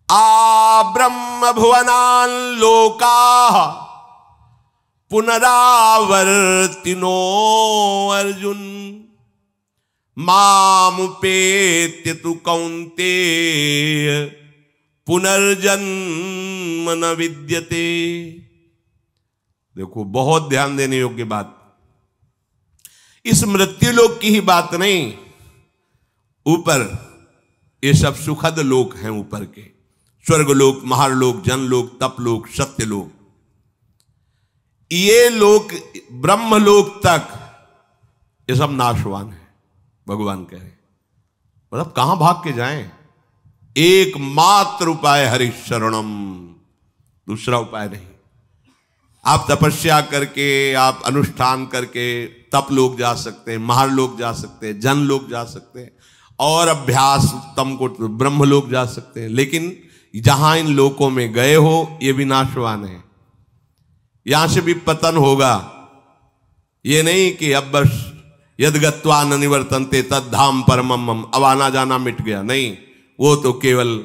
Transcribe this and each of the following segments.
आ ब्रह्म भुवनान लोका पुनरावर्तिनो अर्जुन मामुपेत्य तु कौन्तेय पुनर्जन्म न विद्यते। देखो, बहुत ध्यान देने योग्य बात। इस मृत्युलोक की ही बात नहीं, ऊपर ये सब सुखद लोक हैं, ऊपर के स्वर्गलोक, महारलोक, जनलोक, तपलोक, सत्यलोक, ये लोक ब्रह्मलोक तक ये सब नाशवान है। भगवान कह रहे, मतलब कहां भाग के जाएं? एकमात्र उपाय हरि शरणम, दूसरा उपाय नहीं। आप तपस्या करके, आप अनुष्ठान करके तप लोग जा सकते हैं, महारलोक जा सकते हैं, जन लोग जा सकते हैं, और अभ्यास उत्तम को ब्रह्म लोग जा सकते हैं। लेकिन जहां इन लोकों में गए हो, ये भी नाशवान है, यहां से भी पतन होगा। ये नहीं कि अब बस यद गत्वा न निवर्तन्ते तद धाम परमम, अब आना जाना मिट गया, नहीं। वो तो केवल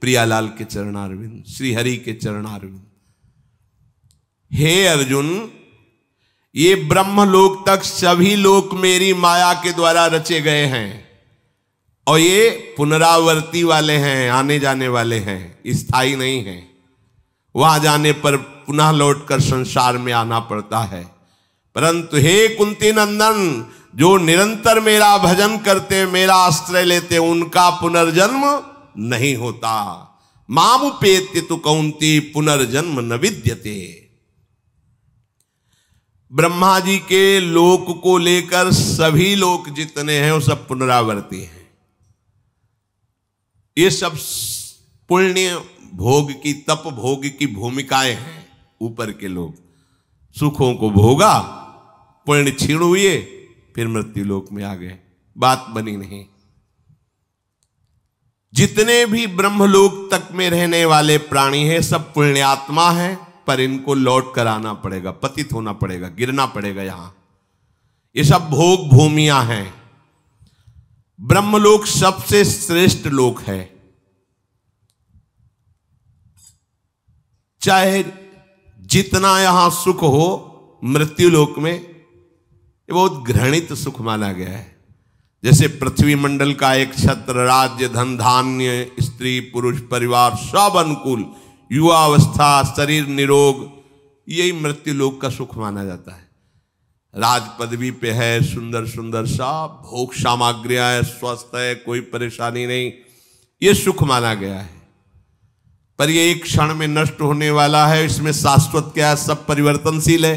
प्रियालाल के चरणारविंद, श्री हरि के चरणारविंद। हे अर्जुन, ये ब्रह्मलोक तक सभी लोक मेरी माया के द्वारा रचे गए हैं, और ये पुनरावर्ती वाले हैं, आने जाने वाले हैं, स्थायी नहीं हैं। वहां जाने पर पुनः लौटकर संसार में आना पड़ता है। परंतु हे कुंती नंदन, जो निरंतर मेरा भजन करते, मेरा आश्रय लेते, उनका पुनर्जन्म नहीं होता। मामुपेत्य तु कौन्ती पुनर्जन्म न विद्यते। ब्रह्मा जी के लोक को लेकर सभी लोक जितने हैं वो सब पुनरावर्ती हैं। ये सब पुण्य भोग की, तप भोग की भूमिकाएं हैं। ऊपर के लोग सुखों को भोगा, पुण्य क्षीण हुए, फिर मृत्यु लोक में आ गए, बात बनी नहीं। जितने भी ब्रह्मलोक तक में रहने वाले प्राणी हैं, सब पुण्यात्मा हैं, पर इनको लौट कर आना पड़ेगा, पतित होना पड़ेगा, गिरना पड़ेगा यहां। ये सब भोग भूमियां हैं। ब्रह्मलोक सबसे श्रेष्ठ लोक है। चाहे जितना यहां सुख हो, मृत्यु लोक में ये बहुत घृणित सुख माना गया है। जैसे पृथ्वी मंडल का एक छत्र, राज्य, धन, धान्य, स्त्री, पुरुष, परिवार सब अनुकूल, युवावस्था, शरीर निरोग, यही मृत्यु लोक का सुख माना जाता है। राज पदवी पे है, सुंदर सुंदर सब भोग सामग्रियां है, स्वस्थ है, कोई परेशानी नहीं, ये सुख माना गया है। पर ये एक क्षण में नष्ट होने वाला है। इसमें शाश्वत क्या है? सब परिवर्तनशील है।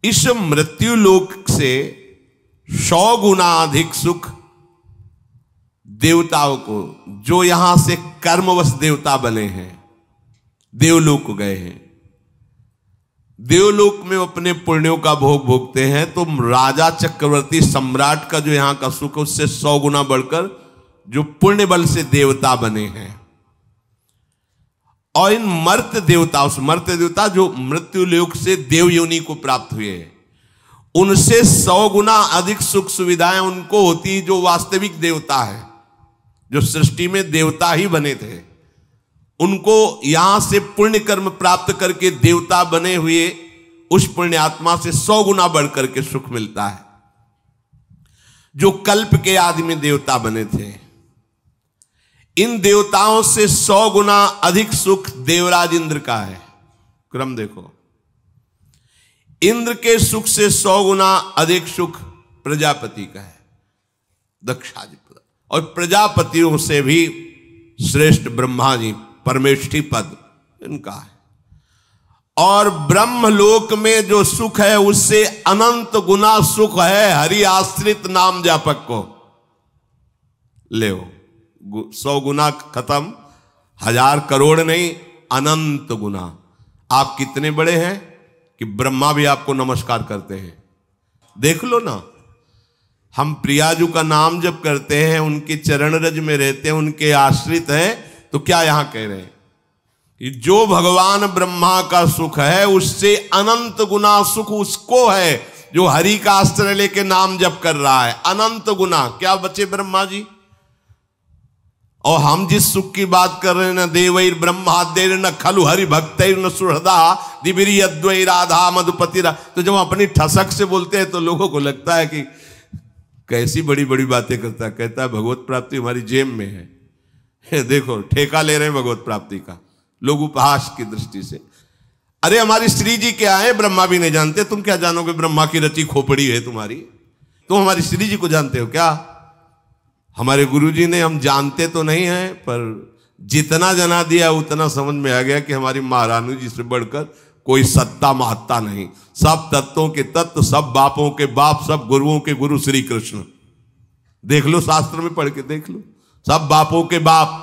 इस मृत्यु लोक से 100 गुना अधिक सुख देवताओं को, जो यहां से कर्मवश देवता बने हैं, देवलोक गए हैं, देवलोक में अपने पुण्यों का भोग भोगते हैं, तो राजा चक्रवर्ती सम्राट का जो यहां का सुख है, उससे 100 गुना बढ़कर जो पुण्य बल से देवता बने हैं। और इन मर्त्य देवता, उस मर्त्य देवता जो मृत्यु लोक से देव योनि को प्राप्त हुए हैं, उनसे 100 गुना अधिक सुख सुविधाएं उनको होती, जो वास्तविक देवता है, जो सृष्टि में देवता ही बने थे। उनको यहां से पुण्य कर्म प्राप्त करके देवता बने हुए उस पुण्य आत्मा से 100 गुना बढ़कर के सुख मिलता है, जो कल्प के आदि में देवता बने थे। इन देवताओं से 100 गुना अधिक सुख देवराज इंद्र का है। क्रम देखो, इंद्र के सुख से 100 गुना अधिक सुख प्रजापति का है, दक्षाधिपति। और प्रजापतियों से भी श्रेष्ठ ब्रह्मा जी, परमेष्ठी पद इनका है। और ब्रह्मलोक में जो सुख है, उससे अनंत गुना सुख है हरि आश्रित नाम जापक को। ले 100 गुना खत्म, 1000 करोड़ नहीं, अनंत गुना। आप कितने बड़े हैं कि ब्रह्मा भी आपको नमस्कार करते हैं। देख लो ना, हम प्रियाजू का नाम जब करते हैं, उनके चरण रज में रहते हैं, उनके आश्रित हैं, तो क्या यहां कह रहे हैं कि जो भगवान ब्रह्मा का सुख है, उससे अनंत गुना सुख उसको है जो हरि का आश्रय लेके नाम जप कर रहा है। अनंत गुना क्या बचे ब्रह्मा जी? और हम जिस सुख की बात कर रहे हैं न देवैर ब्रह्माद्यैर न खलु हरि भक्तैर न सुहृदा दिबिरी अद्वै राधा मधुपति तो जब अपनी ठसक से बोलते हैं तो लोगों को लगता है कि कैसी बड़ी बड़ी बातें करता है। कहता है भगवत प्राप्ति हमारी जेब में है। देखो ठेका ले रहे हैं भगवत प्राप्ति का लोग उपहास की दृष्टि से। अरे हमारी श्री जी क्या है ब्रह्मा भी नहीं जानते, तुम क्या जानोगे? ब्रह्मा की रची खोपड़ी है तुम्हारी, तुम हमारी श्री जी को जानते हो क्या? हमारे गुरुजी ने, हम जानते तो नहीं हैं पर जितना जना दिया उतना समझ में आ गया कि हमारी महारानी जी से बढ़कर कोई सत्ता महत्ता नहीं। सब तत्वों के तत्व, सब बापों के बाप, सब गुरुओं के गुरु श्री कृष्ण। देख लो शास्त्र में पढ़ के देख लो, सब बापों के बाप,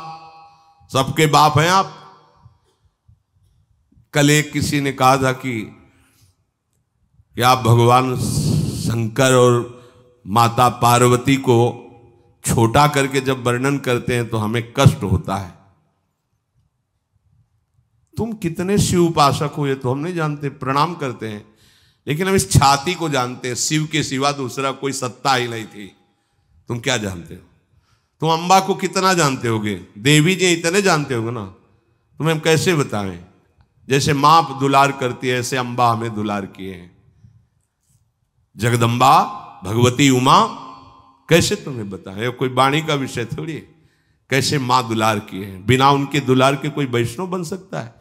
सबके बाप हैं आप। कल एक किसी ने कहा था कि आप भगवान शंकर और माता पार्वती को छोटा करके जब वर्णन करते हैं तो हमें कष्ट होता है। तुम कितने शिव उपासक हो ये तो हम नहीं जानते, प्रणाम करते हैं, लेकिन हम इस छाती को जानते हैं। शिव के सिवा दूसरा कोई सत्ता ही नहीं थी। तुम क्या जानते हो? तुम अम्बा को कितना जानते होगे? देवी जी इतने जानते होगे ना, तुम्हें हम कैसे बताएं? जैसे मां दुलार करती है ऐसे अम्बा हमें दुलार किए हैं। जगदम्बा भगवती उमा कैसे तुम्हें बताएं? कोई वाणी का विषय थोड़ी है। कैसे मां दुलार किए हैं, बिना उनके दुलार के कोई वैष्णव बन सकता है?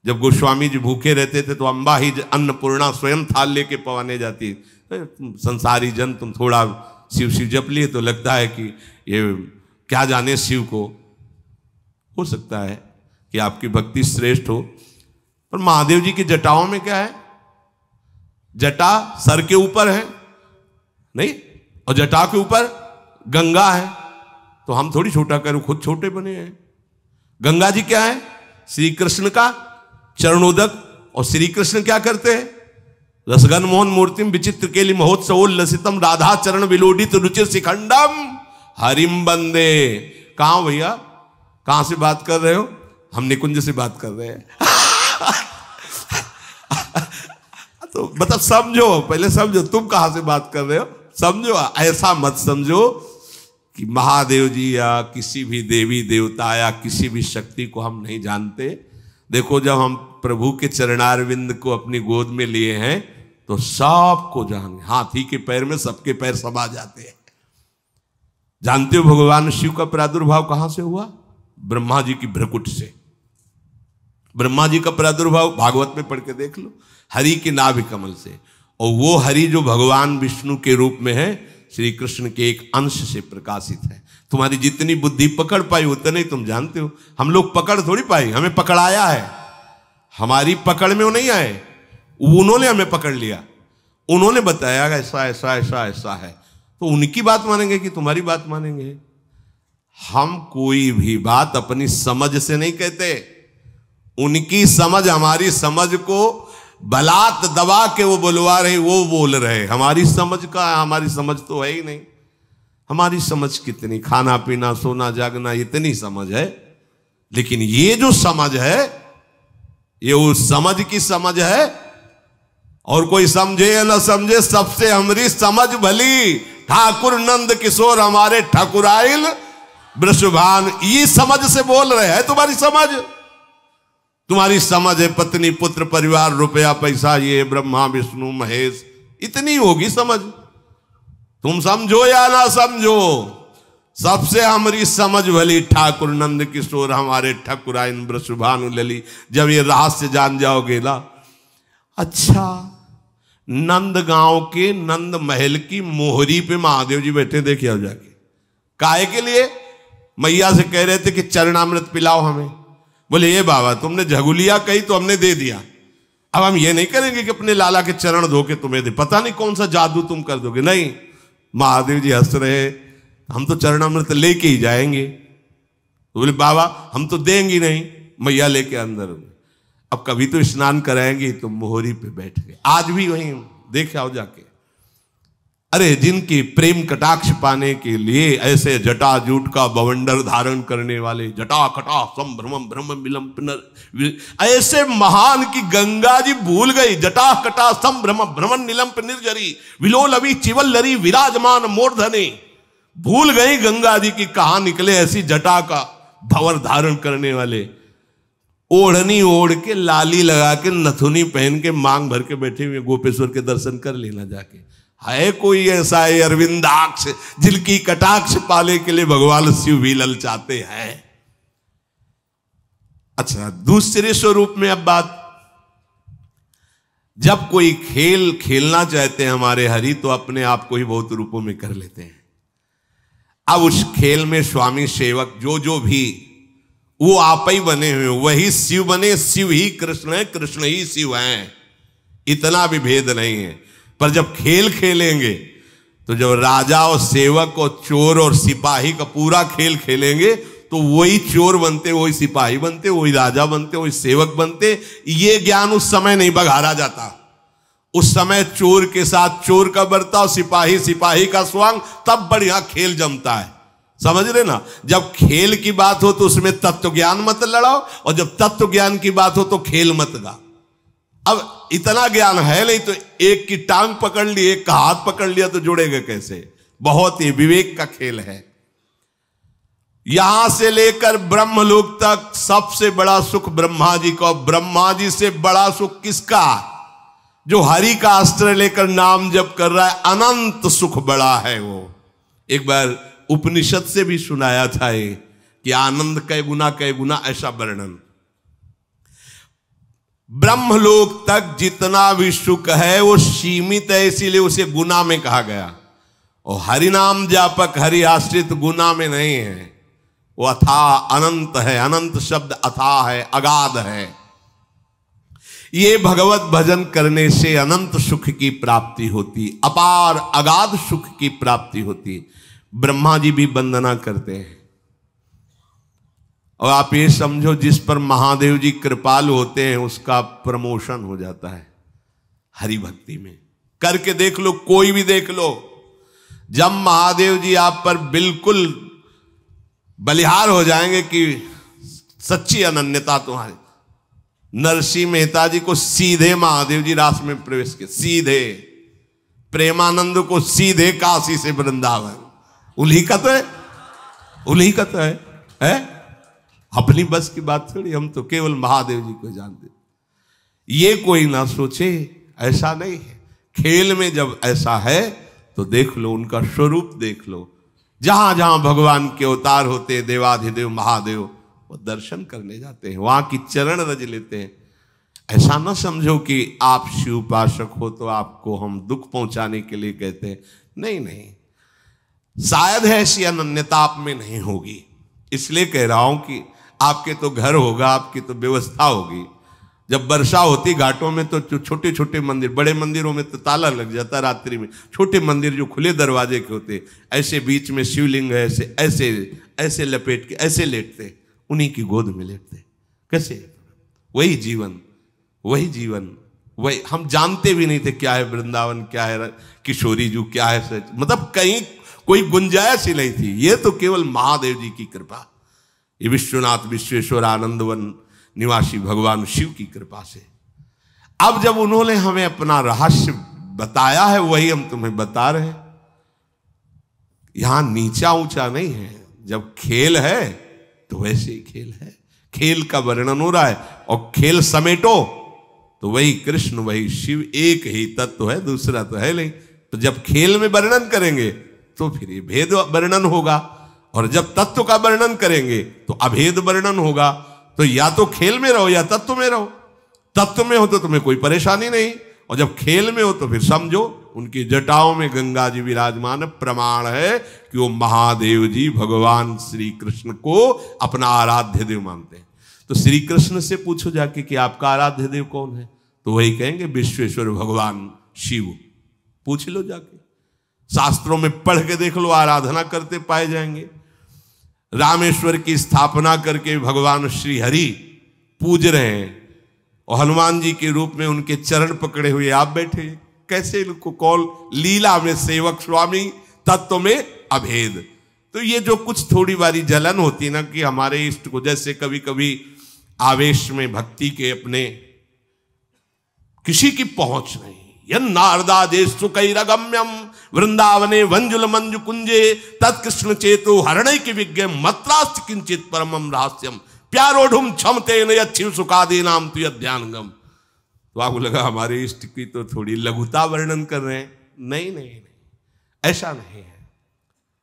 जब गोस्वामी जी भूखे रहते थे तो अम्बा ही अन्नपूर्णा स्वयं थाल लेके पवाने जाती। संसारी जन तुम थोड़ा शिव शिव जप लिए तो लगता है कि ये क्या जाने शिव को। हो सकता है कि आपकी भक्ति श्रेष्ठ हो, पर महादेव जी की जटाओं में क्या है? जटा सर के ऊपर है नहीं, और जटा के ऊपर गंगा है। तो हम थोड़ी छोटा करें, खुद छोटे बने हैं। गंगा जी क्या है? श्री कृष्ण का चरणोदक। और श्री कृष्ण क्या करते हैं? रसगन मोहन मूर्तिम विचित्र केली महोत्सव लसितम राधा चरण विलोडित रुचिर शिखंडम हरिम बंदे। कहां भैया, कहां से बात कर रहे हो? हम निकुंज से बात कर रहे हैं। तो मतलब समझो, पहले समझो तुम कहां से बात कर रहे हो, समझो। ऐसा मत समझो कि महादेव जी या किसी भी देवी देवता या किसी भी शक्ति को हम नहीं जानते। देखो जब हम प्रभु के चरणारविंद को अपनी गोद में लिए हैं तो सबको जान, हाथी के पैर में सबके पैर समा जाते हैं। जानते हो भगवान शिव का प्रादुर्भाव कहां से हुआ? ब्रह्मा जी की भ्रकुट से। ब्रह्मा जी का प्रादुर्भाव भागवत में पढ़ के देख लो, हरि के नाभि कमल से। और वो हरि जो भगवान विष्णु के रूप में है, श्री कृष्ण के एक अंश से प्रकाशित है। तुम्हारी जितनी बुद्धि पकड़ पाई उतने तुम जानते हो। हम लोग पकड़ थोड़ी पाई, हमें पकड़ाया है। हमारी पकड़ में वो नहीं आए, उन्होंने हमें पकड़ लिया, उन्होंने बताया ऐसा ऐसा ऐसा ऐसा है। तो उनकी बात मानेंगे कि तुम्हारी बात मानेंगे? हम कोई भी बात अपनी समझ से नहीं कहते। उनकी समझ हमारी समझ को बलात् दबा के वो बुलवा रहे, वो बोल रहे। हमारी समझ का, हमारी समझ तो है ही नहीं। हमारी समझ कितनी, खाना पीना सोना जागना इतनी समझ है, लेकिन ये जो समझ है ये उस समझ की समझ है। और कोई समझे या न समझे, सबसे हमारी समझ भली। ठाकुर नंद किशोर हमारे ठाकुराइल वृषभान, ये समझ से बोल रहे हैं। तुम्हारी समझ, तुम्हारी समझ है पत्नी पुत्र परिवार रुपया पैसा, ये ब्रह्मा विष्णु महेश, इतनी होगी समझ। तुम समझो या ना समझो, सबसे हमारी समझ भली ठाकुर नंद किशोर हमारे ठाकुराइन वृषभानु लली। जब ये रहस्य जान जाओगे ना, अच्छा नंद गांव के नंद महल की मोहरी पे महादेव जी बैठे, देखे आओ जाके। काहे के लिए? मैया से कह रहे थे कि चरणामृत पिलाओ हमें। बोले ये बाबा तुमने झगुलिया कही तो हमने दे दिया, अब हम ये नहीं करेंगे कि अपने लाला के चरण धो के तुम्हें दे, पता नहीं कौन सा जादू तुम कर दोगे। नहीं, महादेव जी हंस रहे, हम तो चरणामृत लेके ही जाएंगे। तो बोले बाबा हम तो देंगे नहीं। मैया लेके अंदर, अब कभी तो स्नान कराएंगे, तो मोहरी पे बैठ गए। आज भी वहीं देख आओ जाके। अरे जिनकी प्रेम कटाक्ष पाने के लिए ऐसे जटा जूट का बवंडर धारण करने वाले, जटा कटा संभ्रमम ब्रह्म विलंब, ऐसे महान की गंगा जी भूल गई। जटा कटा संभ्रम भ्रमण निलंप निर्जरी विलोल अभी चिवल लरी विराजमान मूर्धने। भूल गई गंगा जी की कहां निकले ऐसी जटा का भंवर धारण करने वाले, ओढ़नी ओढ़ के, लाली लगा के, नथुनी पहन के, मांग भर के बैठे हुए गोपेश्वर के दर्शन कर लेना जाके। है कोई ऐसा है अरविंदाक्ष जिनकी कटाक्ष पाले के लिए भगवान शिव भी ललचाते हैं। अच्छा, दूसरे स्वरूप में अब बात, जब कोई खेल खेलना चाहते हैं हमारे हरि, तो अपने आप को ही बहुत रूपों में कर लेते हैं। अब उस खेल में स्वामी सेवक जो भी वो आप ही बने हुए, वही शिव बने, शिव ही कृष्ण है, कृष्ण ही शिव हैं, इतना भी भेद नहीं है। पर जब खेल खेलेंगे तो जब राजा और सेवक और चोर और सिपाही का पूरा खेल खेलेंगे तो वही चोर बनते, वही सिपाही बनते, वही राजा बनते, वही सेवक बनते। ये ज्ञान उस समय नहीं बघारा जाता। उस समय चोर के साथ चोर का बर्ताव, सिपाही सिपाही का स्वांग, तब बढ़िया खेल जमता है। समझ रहे ना? जब खेल की बात हो तो उसमें तत्व ज्ञान मत लड़ाओ, और जब तत्व ज्ञान की बात हो तो खेल मत गा। अब इतना ज्ञान है नहीं तो एक की टांग पकड़ ली, एक का हाथ पकड़ लिया तो जुड़ेगा कैसे? बहुत ही विवेक का खेल है। यहां से लेकर ब्रह्मलोक तक सबसे बड़ा सुख ब्रह्मा जी को। ब्रह्मा जी से बड़ा सुख किसका? जो हरि का अस्त्र लेकर नाम जप कर रहा है, अनंत सुख बड़ा है वो। एक बार उपनिषद से भी सुनाया था ये कि आनंद कै गुना ऐसा वर्णन। ब्रह्मलोक तक जितना भी सुख है वो सीमित है, इसीलिए उसे गुना में कहा गया। और हरि नाम जापक हरि आश्रित गुना में नहीं है, वो अथाह अनंत है। अनंत शब्द अथाह है, अगाध है। ये भगवत भजन करने से अनंत सुख की प्राप्ति होती, अपार अगाध सुख की प्राप्ति होती। ब्रह्मा जी भी वंदना करते हैं। और आप ये समझो, जिस पर महादेव जी कृपालु होते हैं उसका प्रमोशन हो जाता है हरि भक्ति में। करके देख लो, कोई भी देख लो। जब महादेव जी आप पर बिल्कुल बलिहार हो जाएंगे कि सच्ची अनन्यता तुम्हारी, नरसिंह मेहता जी को सीधे महादेव जी रास में प्रवेश किए, सीधे। प्रेमानंद को सीधे काशी से वृंदावन। उन्हीं का तो है, उन्हीं का तो है? अपनी बस की बात थोड़ी, हम तो केवल महादेव जी को जानते। ये कोई ना सोचे, ऐसा नहीं है। खेल में जब ऐसा है तो देख लो, उनका स्वरूप देख लो। जहां जहां भगवान के अवतार होते हैं, देवाधिदेव महादेव, वो दर्शन करने जाते हैं, वहां की चरण रज लेते हैं। ऐसा ना समझो कि आप शिव उपासक हो तो आपको हम दुख पहुंचाने के लिए कहते हैं। नहीं नहीं, शायद ऐसी अनन्यता आप में नहीं होगी, इसलिए कह रहा हूं कि आपके तो घर होगा, आपकी तो व्यवस्था होगी। जब वर्षा होती घाटों में तो छोटे छोटे मंदिर, बड़े मंदिरों में तो ताला लग जाता रात्रि में। छोटे मंदिर जो खुले दरवाजे के होते, ऐसे बीच में शिवलिंग है, ऐसे ऐसे ऐसे लपेट के ऐसे लेटते, उन्हीं की गोद में लेटते। कैसे? वही जीवन, वही जीवन, वही। हम जानते भी नहीं थे क्या है वृंदावन, क्या है किशोरी जू, क्या है सच। मतलब कहीं कोई गुंजाइश ही नहीं थी। ये तो केवल महादेव जी की कृपा, ये विश्वनाथ विश्वेश्वर आनंदवन निवासी भगवान शिव की कृपा से। अब जब उन्होंने हमें अपना रहस्य बताया है, वही हम तुम्हें बता रहे हैं। यहां नीचा ऊंचा नहीं है। जब खेल है तो वैसे ही खेल है। खेल का वर्णन हो रहा है, और खेल समेटो तो वही कृष्ण वही शिव, एक ही तत्व है, दूसरा तो है नहीं। तो जब खेल में वर्णन करेंगे तो फिर ये भेद वर्णन होगा, और जब तत्व का वर्णन करेंगे तो अभेद वर्णन होगा। तो या तो खेल में रहो या तत्व में रहो। तत्व में हो तो तुम्हें कोई परेशानी नहीं, और जब खेल में हो तो फिर समझो उनकी जटाओं में गंगा जी विराजमान, प्रमाण है कि वो महादेव जी भगवान श्री कृष्ण को अपना आराध्य देव मानते हैं। तो श्री कृष्ण से पूछो जाके कि आपका आराध्य देव कौन है, तो वही कहेंगे विश्वेश्वर भगवान शिव। पूछ लो जाके, शास्त्रों में पढ़ के देख लो, आराधना करते पाए जाएंगे। रामेश्वर की स्थापना करके भगवान श्री हरि पूज रहे हैं, और हनुमान जी के रूप में उनके चरण पकड़े हुए आप बैठे। कैसे इनको कौल? लीला में सेवक स्वामी, तत्व में अभेद। तो ये जो कुछ थोड़ी बारी जलन होती है ना कि हमारे इष्ट को, जैसे कभी कभी आवेश में भक्ति के अपने किसी की पहुंच नहीं, यन्नारदा देशु कैरगम्यम वृंदावने वंजुल मंजु कुंजे तत्कृष्ण चेतो हरणय की विज्ञ मत्रास्त किंचित परमम रहस्यम प्यारोढ़ुम क्षमते न यच्छिव सुखादि नाम तु ध्यानगम। तो आपको लगा हमारे इष्ट की तो थोड़ी लघुता वर्णन कर रहे हैं। नहीं नहीं नहीं, ऐसा नहीं है।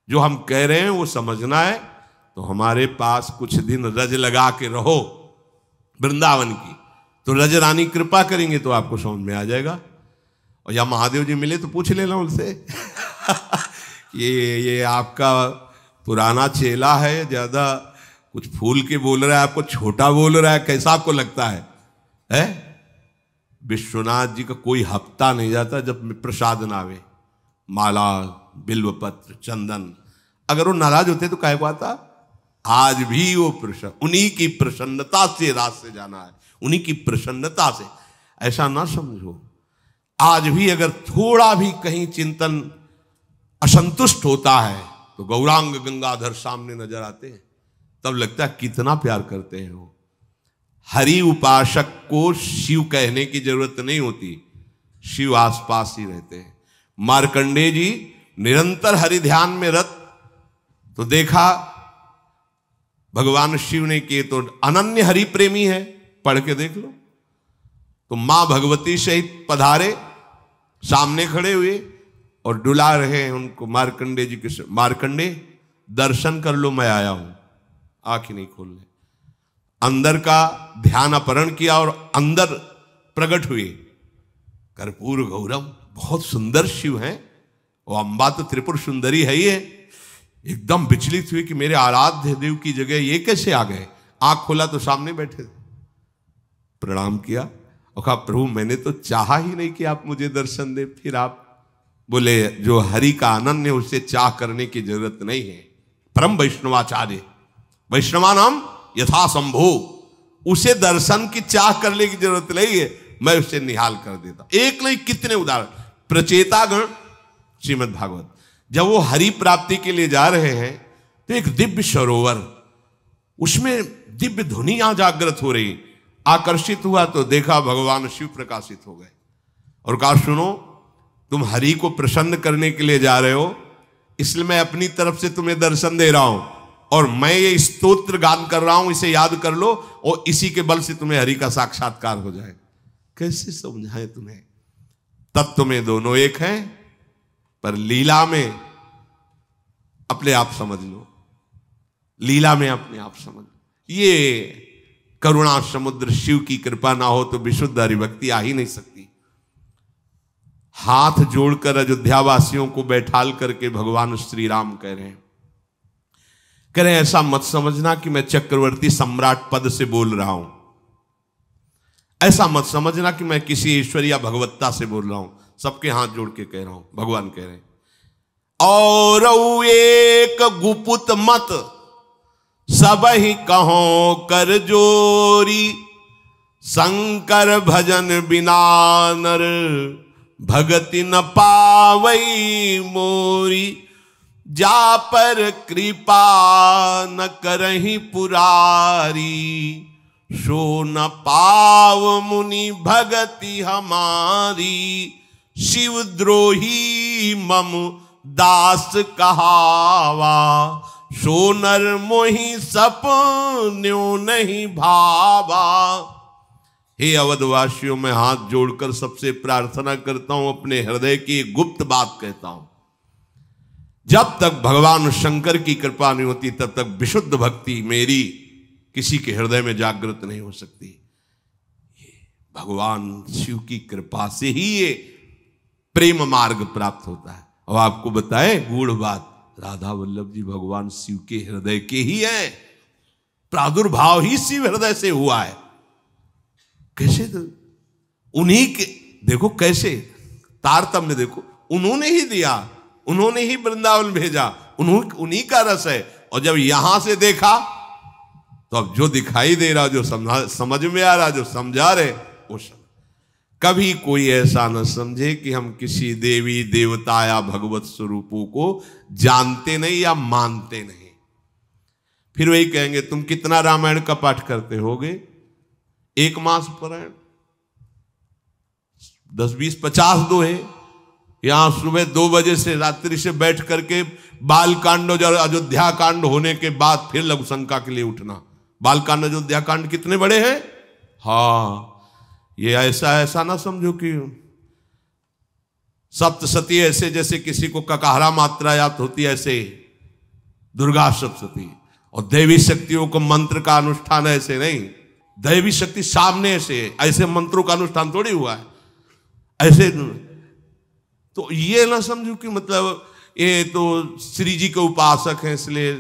जो हम कह रहे हैं वो समझना है तो हमारे पास कुछ दिन रज लगा के रहो वृंदावन की, तो रज रानी कृपा करेंगे तो आपको समझ में आ जाएगा। और या महादेव जी मिले तो पूछ लेना उनसे ये आपका पुराना चेला है, ज्यादा कुछ फूल के बोल रहा है, आपको छोटा बोल रहा है, कैसा आपको लगता है? विश्वनाथ जी का कोई हफ्ता नहीं जाता जब प्रसाद ना आवे, माला बिल्वपत्र चंदन। अगर वो नाराज होते तो काहे को आता? आज भी वो प्रसन्न, उन्हीं की प्रसन्नता से रात से जाना है, उन्हीं की प्रसन्नता से। ऐसा ना समझो, आज भी अगर थोड़ा भी कहीं चिंतन असंतुष्ट होता है तो गौरांग गंगाधर सामने नजर आते हैं, तब लगता है कितना प्यार करते हैं वो। हरि उपासक को शिव कहने की जरूरत नहीं होती, शिव आसपास ही रहते हैं। मार्कंडेय जी निरंतर हरि ध्यान में रत, तो देखा भगवान शिव ने किए तो अनन्य हरि प्रेमी है, पढ़ के देख लो। तो मां भगवती सहित पधारे, सामने खड़े हुए और डुला रहे हैं उनको मार्कंडेय जी के। मार्कंडेय दर्शन कर लो, मैं आया हूं। आंख ही नहीं खोल ले, अंदर का ध्यान अपहरण किया और अंदर प्रकट हुए। कर्पूर गौरम, बहुत सुंदर शिव हैं, वो अम्बा तो त्रिपुर सुंदरी है ही है। एकदम विचलित हुए कि मेरे आराध्य देव की जगह ये कैसे आ गए। आंख खोला तो सामने बैठे थे, प्रणाम किया और कहा प्रभु मैंने तो चाहा ही नहीं कि आप मुझे दर्शन दे। फिर आप बोले जो हरि का अनन्य उसे चाह करने की जरूरत नहीं है। परम वैष्णवाचार्य वैष्णवानाम यथा संभो, उसे दर्शन की चाह करने की जरूरत नहीं है, मैं उसे निहाल कर देता। एक नहीं कितने उदाहरण। प्रचेतागण श्रीमद् भागवत, जब वो हरि प्राप्ति के लिए जा रहे हैं तो एक दिव्य सरोवर, उसमें दिव्य ध्वनियां जागृत हो रही। आकर्षित हुआ तो देखा भगवान शिव प्रकाशित हो गए और कहा सुनो तुम हरि को प्रसन्न करने के लिए जा रहे हो, इसलिए मैं अपनी तरफ से तुम्हें दर्शन दे रहा हूं और मैं ये स्तोत्र गान कर रहा हूं, इसे याद कर लो और इसी के बल से तुम्हें हरि का साक्षात्कार हो जाए। कैसे समझाएं तुम्हें? तत्व में दोनों एक हैं, पर लीला में अपने आप समझ लो, लीला में अपने आप समझ लो। ये करुणा समुद्र शिव की कृपा ना हो तो विशुद्ध हरिभक्ति आ ही नहीं सकती। हाथ जोड़कर अयोध्या वासियों को बैठाल करके भगवान श्री राम कह रहे हैं, कह रहे हैं ऐसा मत समझना कि मैं चक्रवर्ती सम्राट पद से बोल रहा हूं, ऐसा मत समझना कि मैं किसी ईश्वर या भगवत्ता से बोल रहा हूं। सबके हाथ जोड़ के कह रहा हूं, भगवान कह रहे हैं और एक गुपुत मत सब ही कहो कर जोरी, शंकर भजन बिना नर भगति न पावई मोरी, जा पर कृपा न करही पुरारी, सो न पाव मुनि भगति हमारी, शिवद्रोही मम दास कहावा, सो नर मोहि सपन्यों नहीं भावा। हे अवधवासियों, मैं हाथ जोड़कर सबसे प्रार्थना करता हूं, अपने हृदय की गुप्त बात कहता हूं। जब तक भगवान शंकर की कृपा नहीं होती तब तक विशुद्ध भक्ति मेरी किसी के हृदय में जागृत नहीं हो सकती। भगवान शिव की कृपा से ही ये प्रेम मार्ग प्राप्त होता है। और आपको बताएं गूढ़ बात, राधा वल्लभ जी भगवान शिव के हृदय के ही हैं, प्रादुर्भाव ही शिव हृदय से हुआ है। कैसे? तो उन्हीं के देखो कैसे तारतम्य देखो, उन्होंने ही दिया, उन्होंने ही वृंदावन भेजा, उन्हीं का रस है। और जब यहां से देखा तो अब जो दिखाई दे रहा, जो समझ में आ रहा, जो समझा रहे वो समझ। कभी कोई ऐसा न समझे कि हम किसी देवी देवता या भगवत स्वरूपों को जानते नहीं या मानते नहीं। फिर वही कहेंगे तुम कितना रामायण का पाठ करते होगे? 1 मास पारायण, 10, 20, 50 दोहे, यहां सुबह 2 बजे से रात्रि से बैठ करके बाल कांड और अयोध्या कांड होने के बाद फिर लघु शंका के लिए उठना। बाल कांड अयोध्या कांड कितने बड़े हैं। हाँ, ये ऐसा ना समझो कि सप्तशती ऐसे जैसे किसी को ककाहरा मात्रा याद होती है, ऐसे दुर्गा सप्तशती। और देवी शक्तियों को मंत्र का अनुष्ठान ऐसे नहीं, दैवी शक्ति सामने से, ऐसे मंत्रों का अनुष्ठान थोड़ी हुआ है ऐसे। तो ये ना समझो कि मतलब ये तो श्री जी के उपासक हैं इसलिए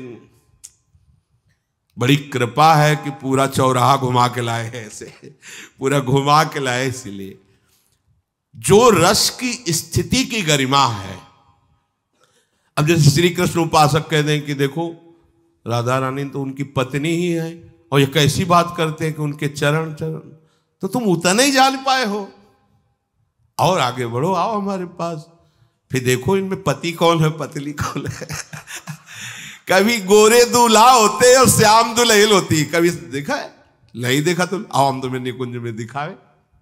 बड़ी कृपा है कि पूरा चौराहा घुमा के लाए हैं, ऐसे पूरा घुमा के लाए। इसलिए जो रस की स्थिति की गरिमा है, अब जैसे श्री कृष्ण उपासक कह दें कि देखो राधा रानी तो उनकी पत्नी ही है, और ये कैसी बात करते हैं कि उनके चरण, तो तुम उतना ही जान पाए हो, और आगे बढ़ो, आओ हमारे पास, फिर देखो इनमें पति कौन है पतली कौन है। कभी गोरे दूल्हा होते और श्याम दुल्हन होती, कभी देखा है? नहीं देखा तो आओ हम तुम्हें निकुंज में दिखावे,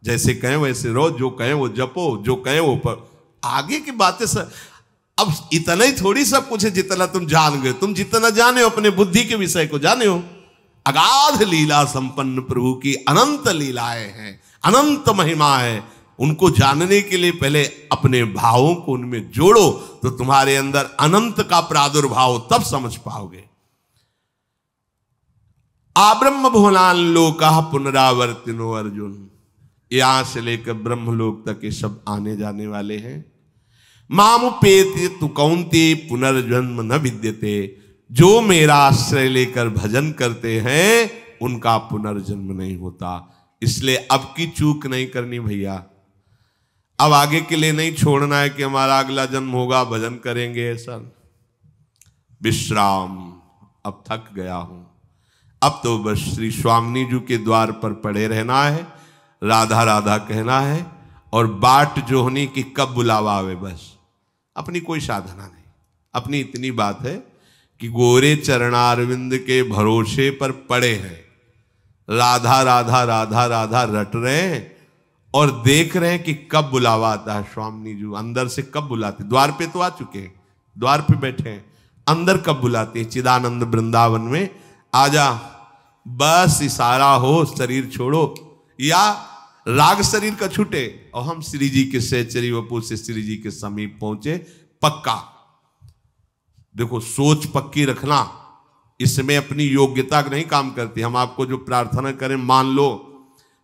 जैसे कहें वैसे रहो, जो कहें वो जपो, जो कहें वो पर आगे की बातें सब। अब इतना ही थोड़ी सब कुछ है जितना तुम जान गए। तुम जितना जाने हो अपने बुद्धि के विषय को जाने हो। अगाध लीला संपन्न प्रभु की अनंत लीलाएं हैं, अनंत महिमा है। उनको जानने के लिए पहले अपने भावों को उनमें जोड़ो, तो तुम्हारे अंदर अनंत का प्रादुर्भाव तब समझ पाओगे। आब्रह्म भुवनान लोका पुनरावर्तिनो अर्जुन, यहां से लेकर ब्रह्मलोक तक ये सब आने जाने वाले हैं। मामुपेति तु कौन्ते पुनर्जन्म न विद्यते, जो मेरा आश्रय लेकर भजन करते हैं उनका पुनर्जन्म नहीं होता। इसलिए अब की चूक नहीं करनी भैया, अब आगे के लिए नहीं छोड़ना है कि हमारा अगला जन्म होगा भजन करेंगे ऐसा। विश्राम, अब थक गया हूं, अब तो बस श्री स्वामिनी जी के द्वार पर पड़े रहना है, राधा राधा कहना है, और बाट जोहनी की कब बुलावा आवे, बस अपनी कोई साधना नहीं। अपनी इतनी बात है कि गोरे चरणारविंद के भरोसे पर पड़े हैं, राधा राधा राधा राधा रट रहे हैं और देख रहे हैं कि कब बुलावा आता है। स्वामिनी जी अंदर से कब बुलाते, द्वार पे तो आ चुके हैं, द्वार पे बैठे हैं, अंदर कब बुलाते हैं, चिदानंद वृंदावन में आजा, बस इशारा हो, शरीर छोड़ो या राग शरीर का छूटे और हम श्री जी के सहचरी वपु से श्री जी के समीप पहुंचे। पक्का देखो, सोच पक्की रखना, इसमें अपनी योग्यता नहीं काम करती। हम आपको जो प्रार्थना करें, मान लो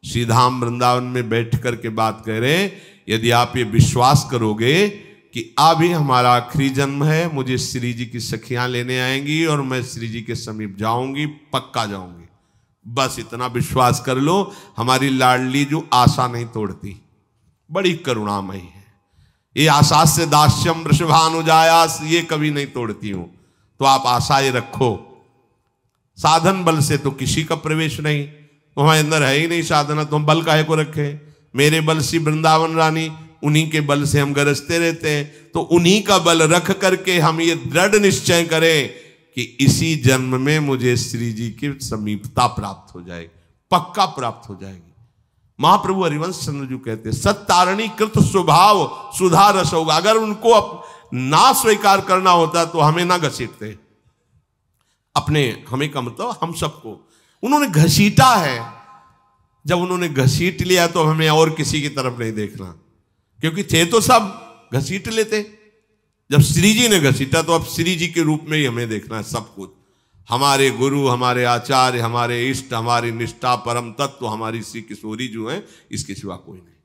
श्रीधाम वृंदावन में बैठ करके बात करें, यदि आप ये विश्वास करोगे कि अभी हमारा आखिरी जन्म है, मुझे श्री जी की सखियां लेने आएंगी और मैं श्री जी के समीप जाऊंगी, पक्का जाऊंगी, बस इतना विश्वास कर लो। हमारी लाडली जो आशा नहीं तोड़ती, बड़ी करुणामयी है। ये आशा से दास्यम वृषभानुजायास, ये कभी नहीं तोड़ती हूं। तो आप आशाएं रखो। साधन बल से तो किसी का प्रवेश नहीं, तुम्हारे अंदर है ही नहीं साधना, तुम बल काहे को रखे। मेरे बल से वृंदावन रानी, उन्हीं के बल से हम गरजते रहते हैं। तो उन्हीं का बल रख करके हम ये दृढ़ निश्चय करें कि इसी जन्म में मुझे श्री जी की समीपता प्राप्त हो जाएगी, पक्का प्राप्त हो जाएगी। महाप्रभु हरिवंश चंद्र जी कहते हैं, सत्तारणी कृत स्वभाव सुधा रस होगा। अगर उनको ना स्वीकार करना होता तो हमें ना घसीटते, अपने हमें का मतलब हम सबको उन्होंने घसीटा है। जब उन्होंने घसीट लिया तो हमें और किसी की तरफ नहीं देखना, क्योंकि थे तो सब घसीट लेते। जब श्री जी ने घसीटा तो अब श्री जी के रूप में ही हमें देखना है सब कुछ। हमारे गुरु, हमारे आचार्य, हमारे इष्ट, हमारी निष्ठा, परम तत्व हमारी श्री किशोरी जो है, इसके सिवा कोई नहीं।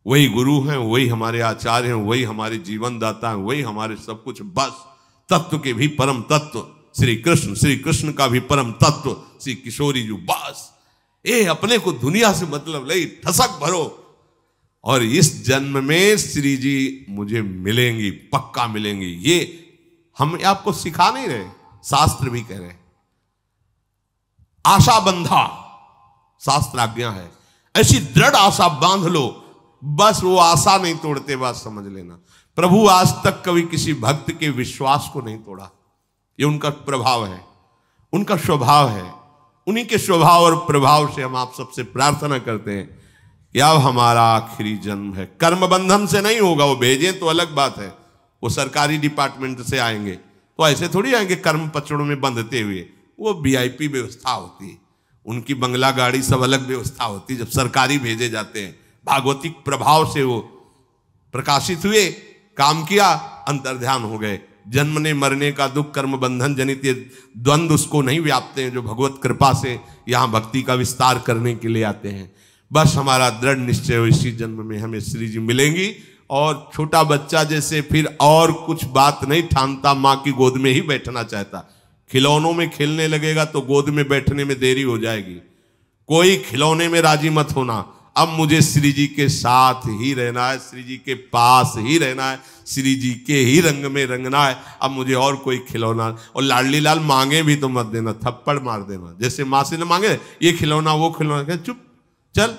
वही गुरु हैं, वही हमारे आचार्य हैं, वही हमारे जीवन दाता हैं, वही हमारे सब कुछ। बस तत्व के भी परम तत्व श्री कृष्ण, श्री कृष्ण का भी परम तत्व श्री किशोरी जी। बस ये अपने को दुनिया से मतलब नहीं, ठसक भरो। और इस जन्म में श्री जी मुझे मिलेंगी, पक्का मिलेंगी। ये हम आपको सिखा नहीं रहे, शास्त्र भी कह रहे। आशा बंधा, शास्त्र आज्ञा है, ऐसी दृढ़ आशा बांध लो, बस वो आशा नहीं तोड़ते, बात समझ लेना। प्रभु आज तक कभी किसी भक्त के विश्वास को नहीं तोड़ा, ये उनका प्रभाव है, उनका स्वभाव है। उन्हीं के स्वभाव और प्रभाव से हम आप सबसे प्रार्थना करते हैं यह अब हमारा आखिरी जन्म है। कर्म बंधन से नहीं होगा, वो भेजें तो अलग बात है, वो सरकारी डिपार्टमेंट से आएंगे, तो ऐसे थोड़ी आएंगे कर्म पचड़ों में बंधते हुए। वो वीआईपी व्यवस्था होती है, उनकी बंगला गाड़ी सब अलग व्यवस्था होती है। जब सरकारी भेजे जाते हैं, भागवतिक प्रभाव से वो प्रकाशित हुए, काम किया, अंतर्ध्यान हो गए। जन्मने मरने का दुख कर्म बंधन जनित द्वंद्व उसको नहीं व्यापते हैं, जो भगवत कृपा से यहाँ भक्ति का विस्तार करने के लिए आते हैं। बस हमारा दृढ़ निश्चय हो, इसी जन्म में हमें श्री जी मिलेंगी। और छोटा बच्चा जैसे फिर और कुछ बात नहीं ठानता, माँ की गोद में ही बैठना चाहता। खिलौनों में खेलने लगेगा तो गोद में बैठने में देरी हो जाएगी। कोई खिलौने में राजी मत होना। अब मुझे श्री जी के साथ ही रहना है, श्री जी के पास ही रहना है, श्री जी के ही रंग में रंगना है। अब मुझे और कोई खिलौना, और लाडली लाल मांगे भी तो मत देना, थप्पड़ मार देना। जैसे माँ से न मांगे ये खिलौना वो खिलौना, चुप चल,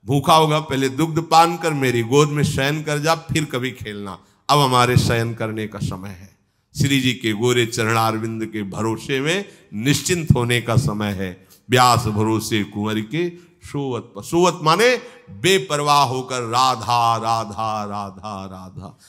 भूखा होगा, पहले दुग्ध पान कर, मेरी गोद में शयन कर जा, फिर कभी खेलना। अब हमारे शयन करने का समय है। श्री जी के गोरे चरणारविंद के भरोसे में निश्चिंत होने का समय है। व्यास भरोसे कुंवर के सोवत, सोवत माने बेपरवाह होकर राधा राधा राधा राधा।